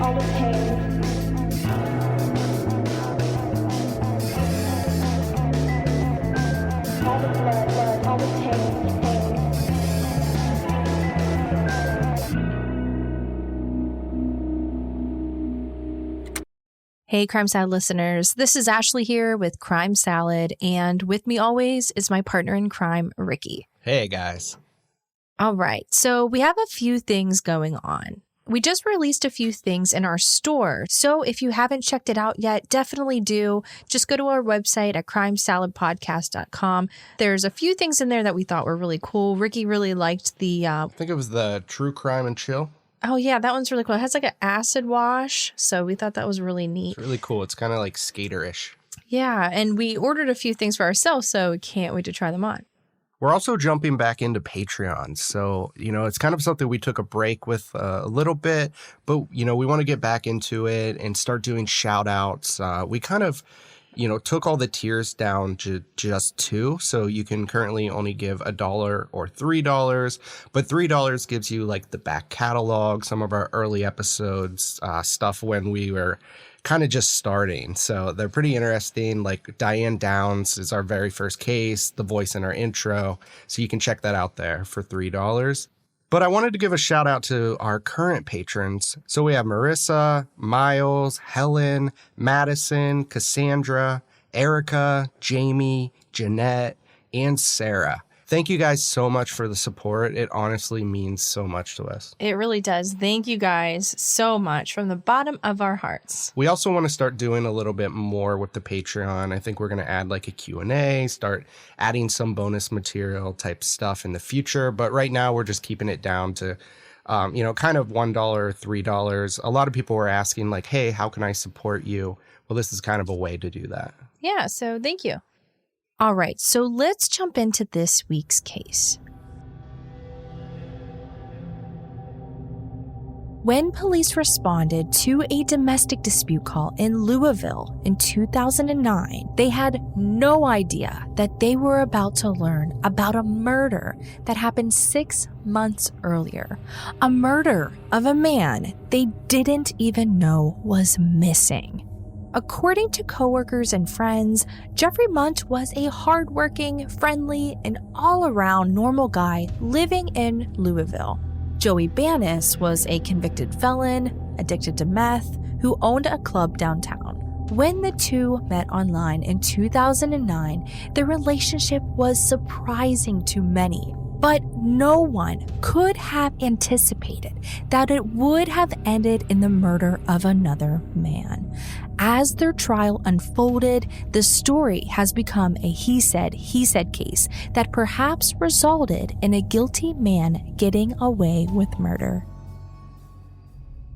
all the pain. All the blood, all the pain. Hey, Crime Salad listeners. This is Ashley here with Crime Salad, and with me always is my partner in crime, Ricky. Hey, guys. All right, so we have a few things going on. We just released a few things in our store, so if you haven't checked it out yet, definitely do. Just go to our website at crimesaladpodcast.com. There's a few things in there that we thought were really cool. Ricky really liked the... I think it was the True Crime and Chill. Oh, yeah, that one's really cool. It has like an acid wash, so we thought that was really neat. It's really cool. It's kind of like skater-ish. Yeah, and we ordered a few things for ourselves, so we can't wait to try them on. We're also jumping back into Patreon. So, it's kind of something we took a break with a little bit, but, we want to get back into it and start doing shout outs. We kind of, took all the tiers down to just $2. So you can currently only give $1 or $3, but $3 gives you like the back catalog, some of our early episodes, stuff when we were kind of just starting. So they're pretty interesting. Like Diane Downs is our very first case, the voice in our intro. So you can check that out there for $3. But I wanted to give a shout out to our current patrons. So we have Marissa, Miles, Helen, Madison, Cassandra, Erica, Jamie, Jeanette, and Sarah. Thank you guys so much for the support. It honestly means so much to us. It really does. Thank you guys so much from the bottom of our hearts. We also want to start doing a little bit more with the Patreon. I think we're going to add like a Q&A, start adding some bonus material type stuff in the future. But right now we're just keeping it down to, kind of $1, $3. A lot of people were asking like, hey, how can I support you? Well, this is kind of a way to do that. Yeah, so thank you. All right, so let's jump into this week's case. When police responded to a domestic dispute call in Louisville in 2009, they had no idea that they were about to learn about a murder that happened 6 months earlier. A murder of a man they didn't even know was missing. According to coworkers and friends, Jeffrey Mundt was a hardworking, friendly, and all-around normal guy living in Louisville. Joey Banis was a convicted felon, addicted to meth, who owned a club downtown. When the two met online in 2009, their relationship was surprising to many. But no one could have anticipated that it would have ended in the murder of another man. As their trial unfolded, the story has become a he said case that perhaps resulted in a guilty man getting away with murder.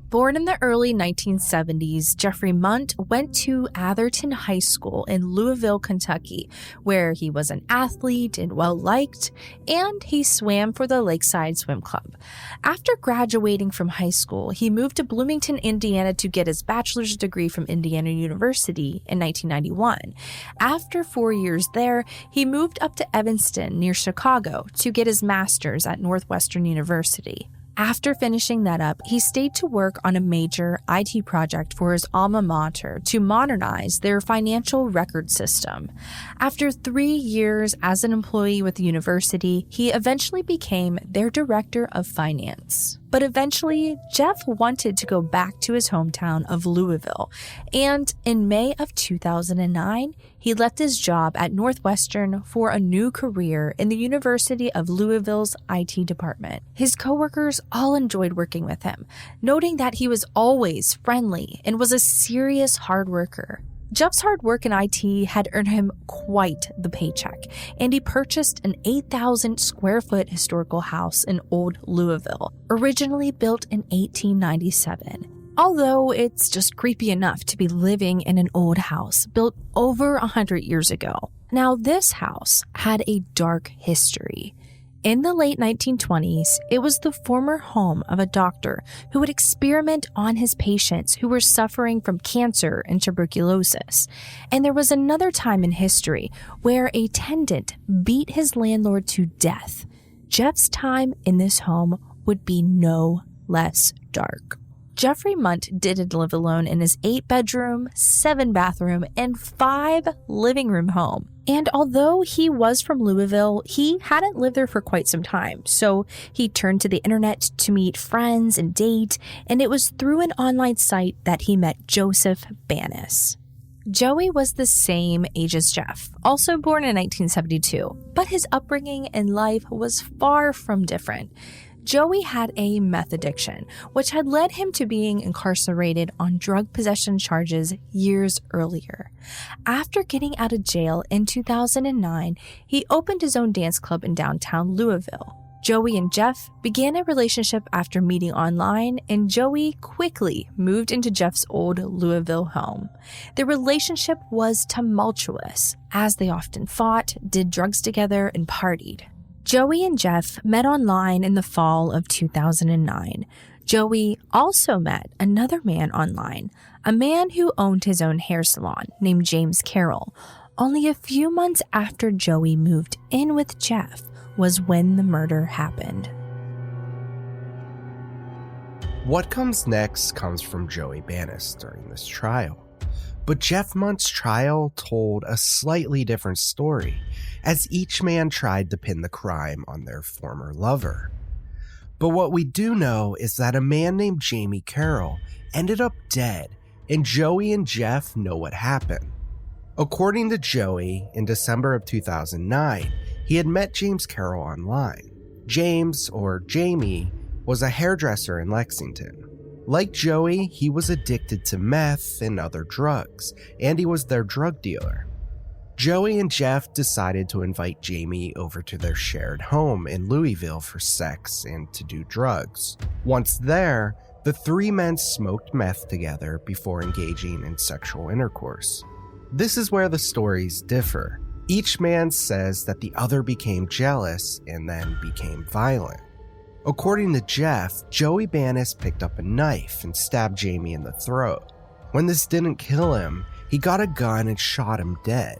Born in the early 1970s, Jeffrey Mundt went to Atherton High School in Louisville, Kentucky, where he was an athlete and well-liked, and he swam for the Lakeside Swim Club. After graduating from high school, he moved to Bloomington, Indiana to get his bachelor's degree from Indiana University in 1991. After 4 years there, he moved up to Evanston, near Chicago, to get his master's at Northwestern University. After finishing that up, he stayed to work on a major IT project for his alma mater to modernize their financial record system. After 3 years as an employee with the university, he eventually became their director of finance. But eventually, Jeff wanted to go back to his hometown of Louisville, and in May of 2009, he left his job at Northwestern for a new career in the University of Louisville's IT department. His coworkers all enjoyed working with him, noting that he was always friendly and was a serious hard worker. Jeff's hard work in IT had earned him quite the paycheck, and he purchased an 8,000 square foot historical house in Old Louisville, originally built in 1897. Although it's just creepy enough to be living in an old house built over 100 years ago. Now, this house had a dark history. In the late 1920s, it was the former home of a doctor who would experiment on his patients who were suffering from cancer and tuberculosis. And there was another time in history where a tenant beat his landlord to death. Jeff's time in this home would be no less dark. Jeffrey Mundt didn't live alone in his 8-bedroom, 7-bathroom, and 5-living-room home. And although he was from Louisville, he hadn't lived there for quite some time. So he turned to the internet to meet friends and date, and it was through an online site that he met Joseph Banis. Joey was the same age as Jeff, also born in 1972, but his upbringing in life was far from different. Joey had a meth addiction, which had led him to being incarcerated on drug possession charges years earlier. After getting out of jail in 2009, he opened his own dance club in downtown Louisville. Joey and Jeff began a relationship after meeting online, and Joey quickly moved into Jeff's old Louisville home. The relationship was tumultuous, as they often fought, did drugs together, and partied. Joey and Jeff met online in the fall of 2009. Joey also met another man online, a man who owned his own hair salon named James Carroll. Only a few months after Joey moved in with Jeff was when the murder happened. What comes next comes from Joey Banis during this trial. But Jeff Mundt's trial told a slightly different story, as each man tried to pin the crime on their former lover. But what we do know is that a man named Jamie Carroll ended up dead, and Joey and Jeff know what happened. According to Joey, in December of 2009, he had met James Carroll online. James, or Jamie, was a hairdresser in Lexington. Like Joey, he was addicted to meth and other drugs, and he was their drug dealer. Joey and Jeff decided to invite Jamie over to their shared home in Louisville for sex and to do drugs. Once there, the three men smoked meth together before engaging in sexual intercourse. This is where the stories differ. Each man says that the other became jealous and then became violent. According to Jeff, Joey Banis picked up a knife and stabbed Jamie in the throat. When this didn't kill him, he got a gun and shot him dead.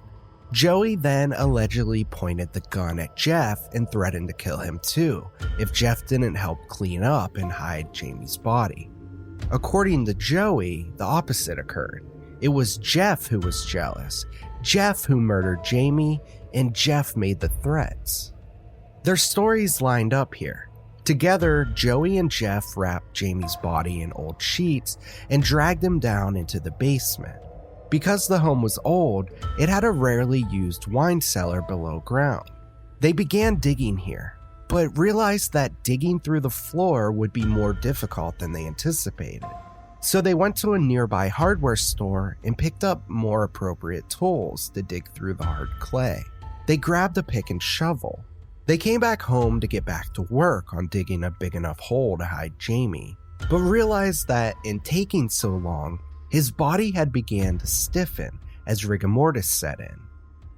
Joey then allegedly pointed the gun at Jeff and threatened to kill him too, if Jeff didn't help clean up and hide Jamie's body. According to Joey, the opposite occurred. It was Jeff who was jealous, Jeff who murdered Jamie, and Jeff made the threats. Their stories lined up here. Together, Joey and Jeff wrapped Jamie's body in old sheets and dragged him down into the basement. Because the home was old, it had a rarely used wine cellar below ground. They began digging here, but realized that digging through the floor would be more difficult than they anticipated. So they went to a nearby hardware store and picked up more appropriate tools to dig through the hard clay. They grabbed a pick and shovel. They came back home to get back to work on digging a big enough hole to hide Jamie, but realized that in taking so long, his body had began to stiffen as rigor mortis set in.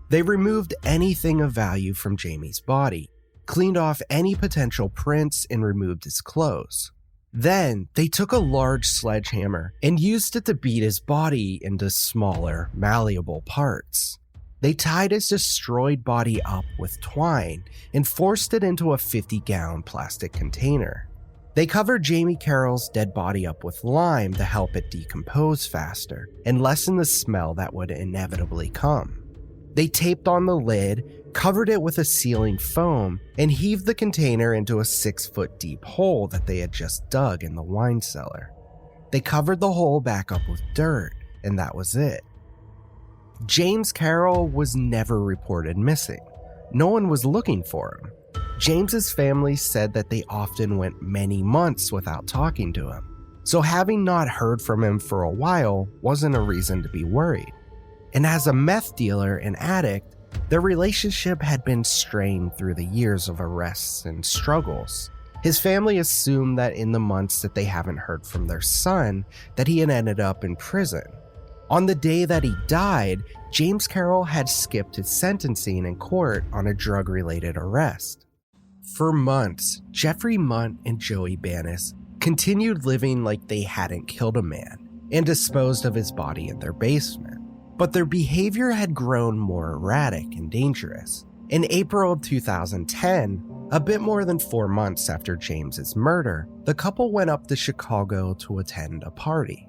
They removed anything of value from Jamie's body, cleaned off any potential prints, and removed his clothes. Then, they took a large sledgehammer and used it to beat his body into smaller, malleable parts. They tied his destroyed body up with twine and forced it into a 50-gallon plastic container. They covered Jamie Carroll's dead body up with lime to help it decompose faster and lessen the smell that would inevitably come. They taped on the lid, covered it with a sealing foam, and heaved the container into a 6-foot deep hole that they had just dug in the wine cellar. They covered the hole back up with dirt, and that was it. James Carroll was never reported missing. No one was looking for him. James's family said that they often went many months without talking to him, so having not heard from him for a while wasn't a reason to be worried. And as a meth dealer and addict, their relationship had been strained through the years of arrests and struggles. His family assumed that in the months that they haven't heard from their son, that he had ended up in prison. On the day that he died, James Carroll had skipped his sentencing in court on a drug-related arrest. For months, Jeffrey Mundt and Joey Banis continued living like they hadn't killed a man and disposed of his body in their basement. But their behavior had grown more erratic and dangerous. In April of 2010, A bit more than 4 months after James's murder, the couple went up to Chicago to attend a party.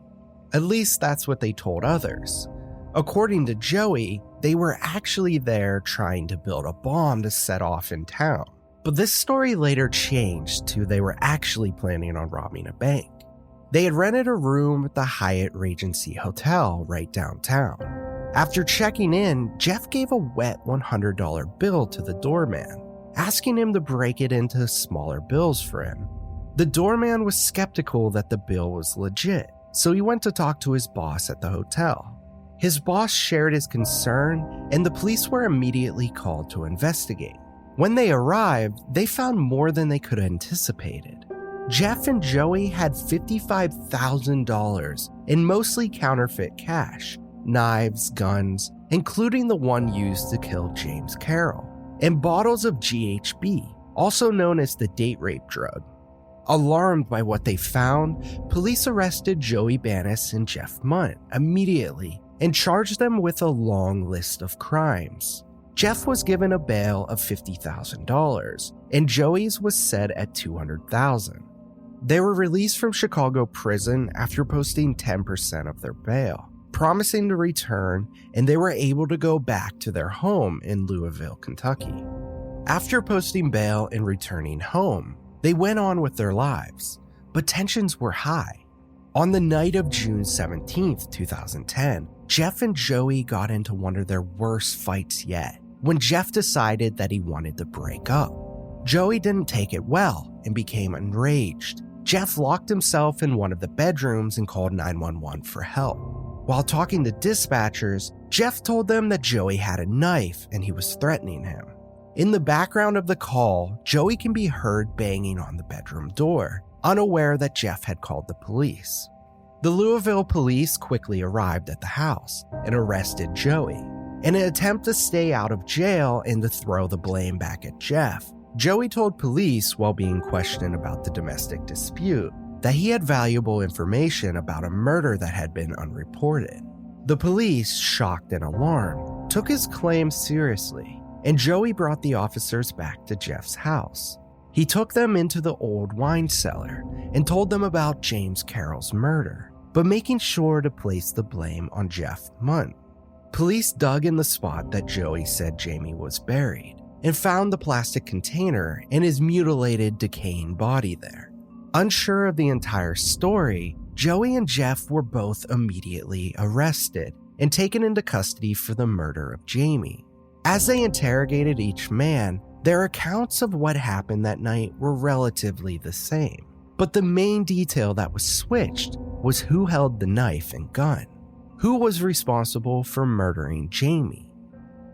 At least that's what they told others. According to Joey, they were actually there trying to build a bomb to set off in town. But this story later changed to they were actually planning on robbing a bank. They had rented a room at the Hyatt Regency Hotel right downtown. After checking in, Jeff gave a wet $100 bill to the doorman, asking him to break it into smaller bills for him. The doorman was skeptical that the bill was legit, so he went to talk to his boss at the hotel. His boss shared his concern, and the police were immediately called to investigate. When they arrived, they found more than they could have anticipated. Jeff and Joey had $55,000 in mostly counterfeit cash, knives, guns, including the one used to kill James Carroll, and bottles of GHB, also known as the date rape drug. Alarmed by what they found, police arrested Joey Banis and Jeff Mundt immediately and charged them with a long list of crimes. Jeff was given a bail of $50,000, and Joey's was set at $200,000. They were released from Chicago prison after posting 10% of their bail, promising to return, and they were able to go back to their home in Louisville, Kentucky. After posting bail and returning home, they went on with their lives, but tensions were high. On the night of June 17, 2010, Jeff and Joey got into one of their worst fights yet, when Jeff decided that he wanted to break up. Joey didn't take it well and became enraged. Jeff locked himself in one of the bedrooms and called 911 for help. While talking to dispatchers, Jeff told them that Joey had a knife and he was threatening him. In the background of the call, Joey can be heard banging on the bedroom door, unaware that Jeff had called the police. The Louisville police quickly arrived at the house and arrested Joey. In an attempt to stay out of jail and to throw the blame back at Jeff, Joey told police while being questioned about the domestic dispute that he had valuable information about a murder that had been unreported. The police, shocked and alarmed, took his claims seriously, and Joey brought the officers back to Jeff's house. He took them into the old wine cellar and told them about James Carroll's murder, but making sure to place the blame on Jeff Mundt. Police dug in the spot that Joey said Jamie was buried and found the plastic container and his mutilated, decaying body there. Unsure of the entire story, Joey and Jeff were both immediately arrested and taken into custody for the murder of Jamie. As they interrogated each man, their accounts of what happened that night were relatively the same. But the main detail that was switched was who held the knife and gun. Who was responsible for murdering Jamie?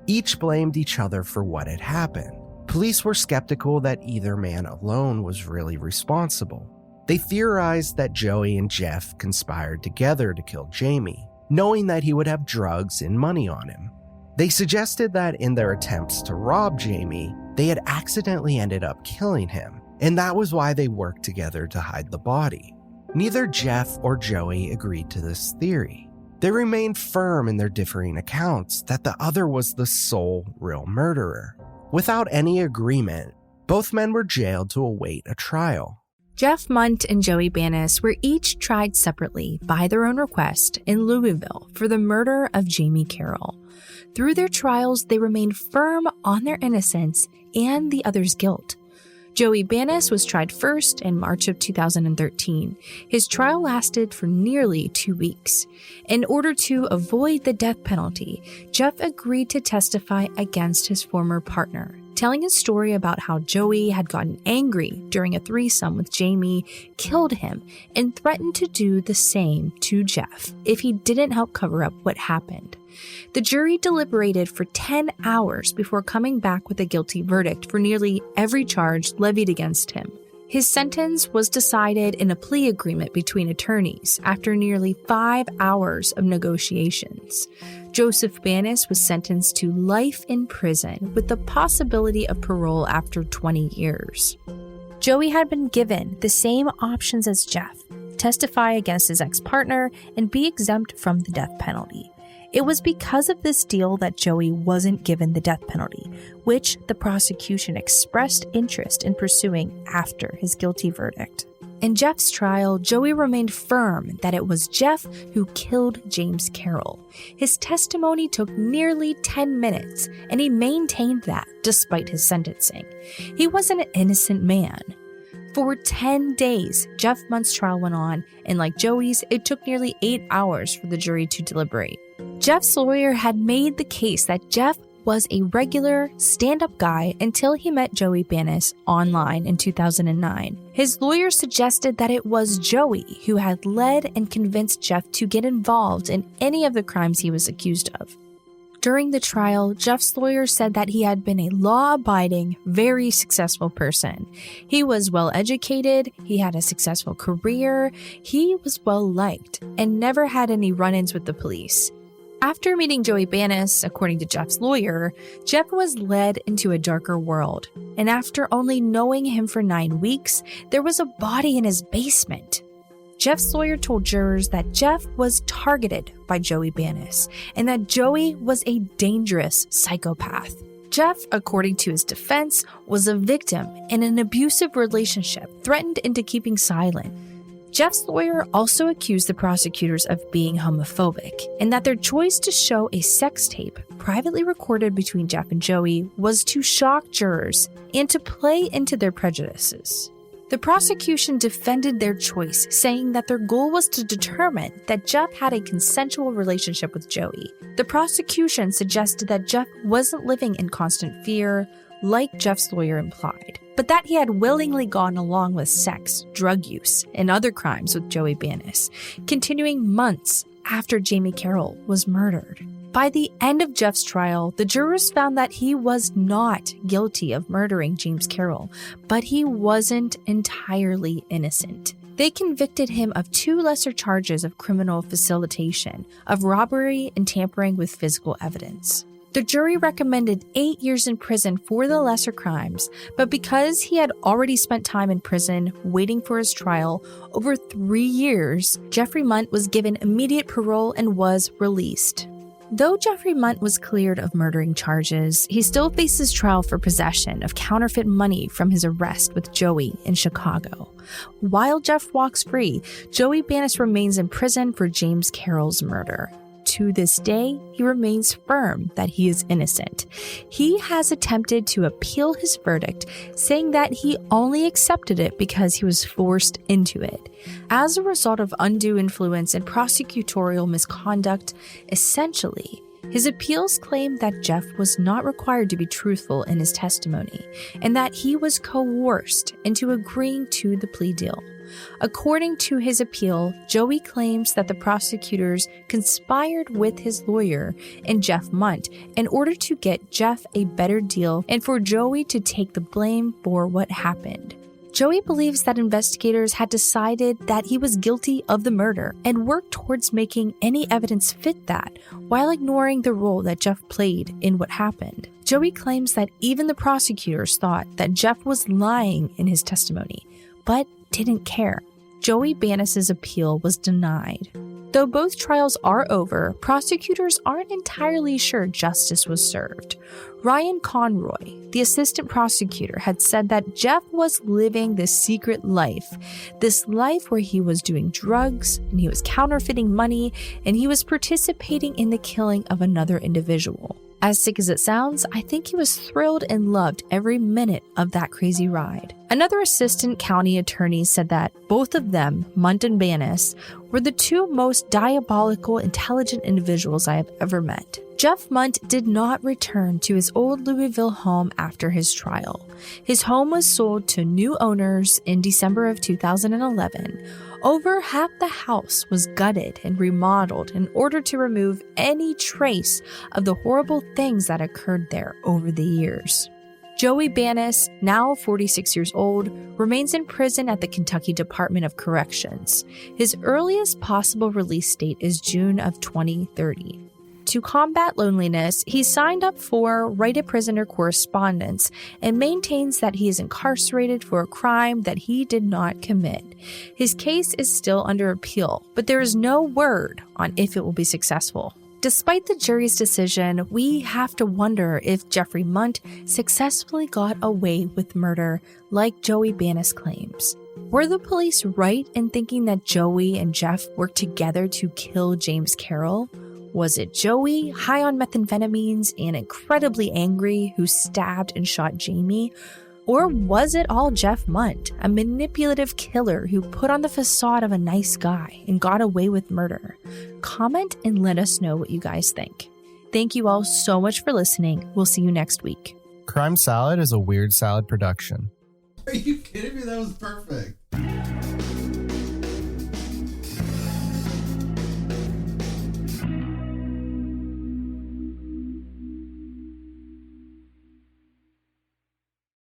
Each blamed each other for what had happened. Police were skeptical that either man alone was really responsible. They theorized that Joey and Jeff conspired together to kill Jamie, knowing that he would have drugs and money on him. They suggested that in their attempts to rob Jamie, they had accidentally ended up killing him, and that was why they worked together to hide the body. Neither Jeff or Joey agreed to this theory. They remained firm in their differing accounts that the other was the sole real murderer. Without any agreement, both men were jailed to await a trial. Jeff Mundt and Joey Banis were each tried separately by their own request in Louisville for the murder of Jamie Carroll. Through their trials, they remained firm on their innocence and the other's guilt. Joey Banis was tried first in March of 2013. His trial lasted for nearly 2 weeks. In order to avoid the death penalty, Jeff agreed to testify against his former partner, telling his story about how Joey had gotten angry during a threesome with Jamie, killed him, and threatened to do the same to Jeff if he didn't help cover up what happened. The jury deliberated for 10 hours before coming back with a guilty verdict for nearly every charge levied against him. His sentence was decided in a plea agreement between attorneys after nearly 5 hours of negotiations. Joseph Banis was sentenced to life in prison with the possibility of parole after 20 years. Joey had been given the same options as Jeff: testify against his ex-partner and be exempt from the death penalty. It was because of this deal that Joey wasn't given the death penalty, which the prosecution expressed interest in pursuing after his guilty verdict. In Jeff's trial, Joey remained firm that it was Jeff who killed James Carroll. His testimony took nearly 10 minutes, and he maintained that despite his sentencing. He was an innocent man. For 10 days, Jeff Mundt's trial went on, and like Joey's, it took nearly 8 hours for the jury to deliberate. Jeff's lawyer had made the case that Jeff was a regular, stand-up guy until he met Joey Banis online in 2009. His lawyer suggested that it was Joey who had led and convinced Jeff to get involved in any of the crimes he was accused of. During the trial, Jeff's lawyer said that he had been a law-abiding, very successful person. He was well-educated, he had a successful career, he was well-liked, and never had any run-ins with the police. After meeting Joey Banis, according to Jeff's lawyer, Jeff was led into a darker world. And after only knowing him for 9 weeks, there was a body in his basement. Jeff's lawyer told jurors that Jeff was targeted by Joey Banis and that Joey was a dangerous psychopath. Jeff, according to his defense, was a victim in an abusive relationship, threatened into keeping silent. Jeff's lawyer also accused the prosecutors of being homophobic and that their choice to show a sex tape privately recorded between Jeff and Joey was to shock jurors and to play into their prejudices. The prosecution defended their choice, saying that their goal was to determine that Jeff had a consensual relationship with Joey. The prosecution suggested that Jeff wasn't living in constant fear, like Jeff's lawyer implied, but that he had willingly gone along with sex, drug use, and other crimes with Joey Banis, continuing months after Jamie Carroll was murdered. By the end of Jeff's trial, the jurors found that he was not guilty of murdering James Carroll, but he wasn't entirely innocent. They convicted him of 2 lesser charges of criminal facilitation, of robbery, and tampering with physical evidence. The jury recommended 8 years in prison for the lesser crimes, but because he had already spent time in prison waiting for his trial, over 3 years, Jeffrey Mundt was given immediate parole and was released. Though Jeffrey Mundt was cleared of murdering charges, he still faces trial for possession of counterfeit money from his arrest with Joey in Chicago. While Jeff walks free, Joey Banis remains in prison for James Carroll's murder. To this day, he remains firm that he is innocent. He has attempted to appeal his verdict, saying that he only accepted it because he was forced into it. As a result of undue influence and prosecutorial misconduct, essentially, his appeals claim that Jeff was not required to be truthful in his testimony, and that he was coerced into agreeing to the plea deal. According to his appeal, Joey claims that the prosecutors conspired with his lawyer and Jeff Mundt in order to get Jeff a better deal and for Joey to take the blame for what happened. Joey believes that investigators had decided that he was guilty of the murder and worked towards making any evidence fit that, while ignoring the role that Jeff played in what happened. Joey claims that even the prosecutors thought that Jeff was lying in his testimony, but didn't care. Joey Banis's appeal was denied. Though both trials are over, prosecutors aren't entirely sure justice was served. Ryan Conroy, the assistant prosecutor, had said that Jeff was living this secret life, this life where he was doing drugs, and he was counterfeiting money, and he was participating in the killing of another individual. As sick as it sounds, I think he was thrilled and loved every minute of that crazy ride. Another assistant county attorney said that both of them, Mundt and Banis, were the 2 most diabolical, intelligent individuals I have ever met. Jeff Mundt did not return to his old Louisville home after his trial. His home was sold to new owners in December of 2011. Over half the house was gutted and remodeled in order to remove any trace of the horrible things that occurred there over the years. Joey Banis, now 46 years old, remains in prison at the Kentucky Department of Corrections. His earliest possible release date is June of 2030. To combat loneliness, he signed up for write-a-prisoner correspondence and maintains that he is incarcerated for a crime that he did not commit. His case is still under appeal, but there is no word on if it will be successful. Despite the jury's decision, we have to wonder if Jeffrey Mundt successfully got away with murder like Joey Banis claims. Were the police right in thinking that Joey and Jeff worked together to kill James Carroll? Was it Joey, high on methamphetamines and incredibly angry, who stabbed and shot Jamie? Or was it all Jeff Mundt, a manipulative killer who put on the facade of a nice guy and got away with murder? Comment and let us know what you guys think. Thank you all so much for listening. We'll see you next week. Crime Salad is a Weird Salad production. Are you kidding me? That was perfect.